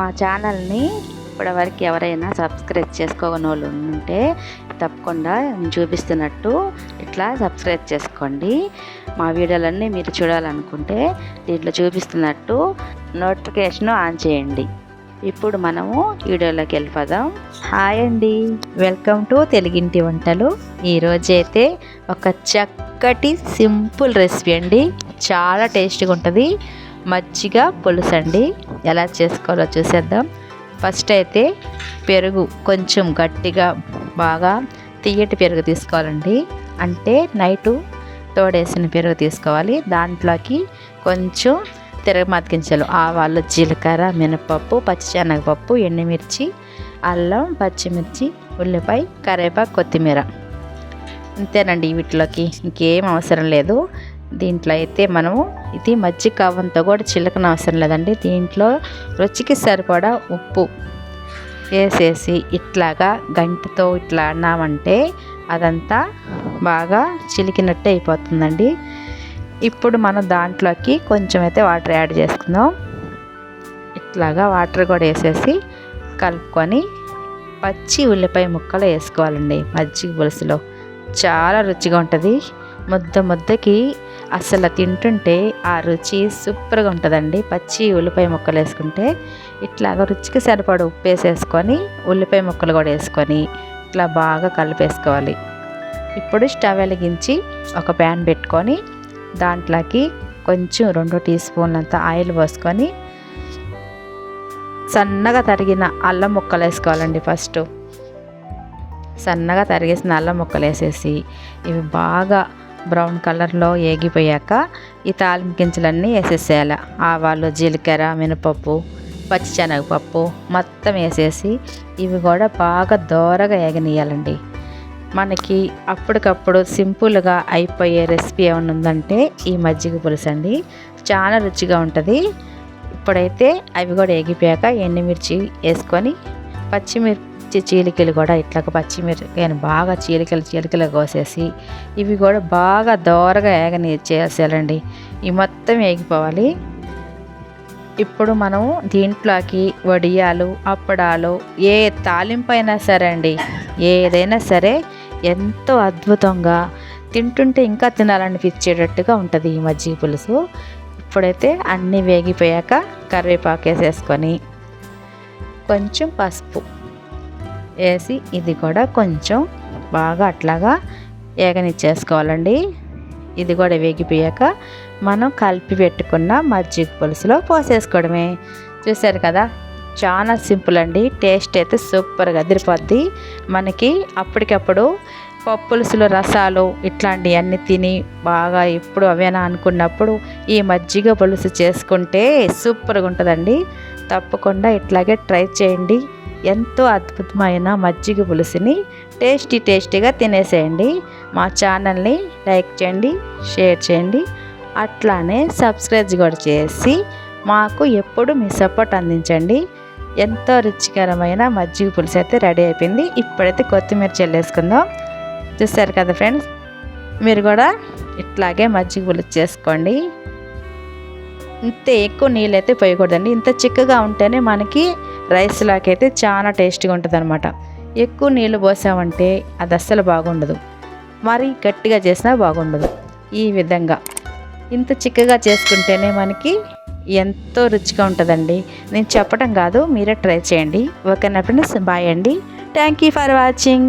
మా ఛానల్ని ఇప్పటివరకు ఎవరైనా సబ్స్క్రైబ్ చేసుకోని వాళ్ళు ఉంటే తప్పకుండా నేను చూపిస్తున్నట్టు ఇట్లా సబ్స్క్రైబ్ చేసుకోండి. మా వీడియోలన్నీ మీరు చూడాలనుకుంటే దీంట్లో చూపిస్తున్నట్టు నోటిఫికేషన్ ఆన్ చేయండి. ఇప్పుడు మనము వీడియోలోకి వెళ్ళిపోదాం. హాయ్ అండి, వెల్కమ్ టు తెలుగింటి వంటలు. ఈరోజైతే ఒక చక్కటి సింపుల్ రెసిపీ అండి, చాలా టేస్టీగా ఉంటుంది. మజ్జిగ పులుసు అండి. ఎలా చేసుకోవాలో చూసేద్దాం. ఫస్ట్ అయితే పెరుగు కొంచెం గట్టిగా బాగా తియ్యటి పెరుగు తీసుకోవాలండి. అంటే నైటు తోడేసిన పెరుగు తీసుకోవాలి. దాంట్లోకి కొంచెం తిరగమాతకించాలి. ఆవాలు, జీలకర్ర, మినపప్పు, పచ్చిశనగపప్పు, ఎండుమిర్చి, అల్లం, పచ్చిమిర్చి, ఉల్లిపాయ, కరివేపాకు, కొత్తిమీర. అంతేనండి. వీటిలోకి ఇంకేం అవసరం లేదు. దీంట్లో అయితే మనము ఇది మజ్జిగ కవ్వంతో కూడా చిలకన అవసరం లేదండి. దీంట్లో రుచికి సరిపడా ఉప్పు వేసేసి ఇట్లాగా గంటతో ఇట్లా అన్నామంటే అదంతా బాగా చిలికినట్టు అయిపోతుందండి. ఇప్పుడు మనం దాంట్లోకి కొంచెం అయితే వాటర్ యాడ్ చేసుకుందాం. ఇట్లాగా వాటర్ కూడా వేసేసి కలుపుకొని పచ్చి ఉల్లిపాయ ముక్కలు వేసుకోవాలండి. మజ్జిగ పులుసులో చాలా రుచిగా ఉంటుంది. ముద్దకి అసలు తింటుంటే ఆ రుచి సూపర్గా ఉంటుందండి. పచ్చి ఉల్లిపాయ ముక్కలు వేసుకుంటే ఇట్లాగా రుచికి సరిపడ ఉప్పు వేసేసుకొని ఉల్లిపాయ ముక్కలు కూడా వేసుకొని ఇట్లా బాగా కలిపేసుకోవాలి. ఇప్పుడు స్టవ్ వెలిగించి ఒక ప్యాన్ పెట్టుకొని దాంట్లోకి కొంచెం 2 టీ స్పూన్లంత ఆయిల్ పోసుకొని సన్నగా తరిగిన అల్లం ముక్కలు వేసుకోవాలండి. ఫస్ట్ సన్నగా తరిగేసిన అల్లం ముక్కలు వేసేసి ఇవి బాగా బ్రౌన్ కలర్లో ఏగిపోయాక ఈ తాలింపు గింజలన్నీ వేసేసేయాలి. ఆవాలు, జీలకర్ర, మినపప్పు, పచ్చిశనగపప్పు మొత్తం వేసేసి ఇవి కూడా బాగా దోరగా ఏగనీయాలండి. మనకి అప్పటికప్పుడు సింపుల్గా అయిపోయే రెసిపీ ఏమైనా ఉందంటే ఈ మజ్జిగ పులుసు అండి. చాలా రుచిగా ఉంటుంది. ఇప్పుడైతే అవి కూడా ఎగిపోయాక ఎండుమిర్చి వేసుకొని పచ్చిమిర్చి చీలికలు కూడా ఇట్లా పచ్చిమిరపకాయను బాగా చీలికలు కోసేసి ఇవి కూడా బాగా దోరగా చేసేయాలండి. ఈ మొత్తం వేగిపోవాలి. ఇప్పుడు మనం దీంట్లోకి వడియాలు, అప్పడాలు, ఏ తాలింపు అయినా సరే అండి, ఏదైనా సరే ఎంతో అద్భుతంగా తింటుంటే ఇంకా తినాలనిపించేటట్టుగా ఉంటుంది ఈ మజ్జిగ పులుసు. ఇప్పుడైతే అన్నీ వేగిపోయాక కరివేపాకు వేసేసుకొని కొంచెం పసుపు వేసి ఇది కూడా కొంచెం బాగా అట్లాగా ఏగనిచ్చేసుకోవాలండి. ఇది కూడా వేగిపోయాక మనం కలిపి పెట్టుకున్న మజ్జిగ పులుసులో పోసేసుకోవడమే. చూసారు కదా, చాలా సింపుల్ అండి. టేస్ట్ అయితే సూపర్గా అదిరిపోద్ది. మనకి అప్పటికప్పుడు పప్పులుసులు, రసాలు ఇట్లాంటివన్నీ తిని బాగా ఎప్పుడు అవేనా అనుకున్నప్పుడు ఈ మజ్జిగ పులుసు చేసుకుంటే సూపర్గా ఉంటుందండి. తప్పకుండా ఇట్లాగే ట్రై చేయండి. ఎంతో అద్భుతమైన మజ్జిగ పులుసుని టేస్టీగా తినేసేయండి. మా ఛానల్ని లైక్ చేయండి, షేర్ చేయండి, అట్లానే సబ్స్క్రైబ్ కూడా చేసి మాకు ఎప్పుడు మీ సపోర్ట్ అందించండి. ఎంతో రుచికరమైన మజ్జిగ పులుసు అయితే రెడీ అయిపోయింది. ఇప్పుడైతే కొత్తిమీర చల్లేసుకుందాం. చూస్తారు కదా ఫ్రెండ్స్, మీరు కూడా ఇట్లాగే మజ్జిగ పులుసు చేసుకోండి. ఇంత ఎక్కువ నీళ్ళు అయితే పోయకూడదండి. ఇంత చిక్కగా ఉంటేనే మనకి రైస్లోకి అయితే చాలా టేస్టీగా ఉంటుంది అనమాట. ఎక్కువ నీళ్ళు పోసామంటే అది అస్సలు బాగుండదు, మరి గట్టిగా చేసినా బాగుండదు. ఈ విధంగా ఇంత చిక్కగా చేసుకుంటేనే మనకి ఎంతో రుచిగా ఉంటుందండి. నేను చెప్పడం కాదు, మీరే ట్రై చేయండి. ఓకేనా ఫ్రెండ్స్, బాయ్ అండి. Thank you for watching.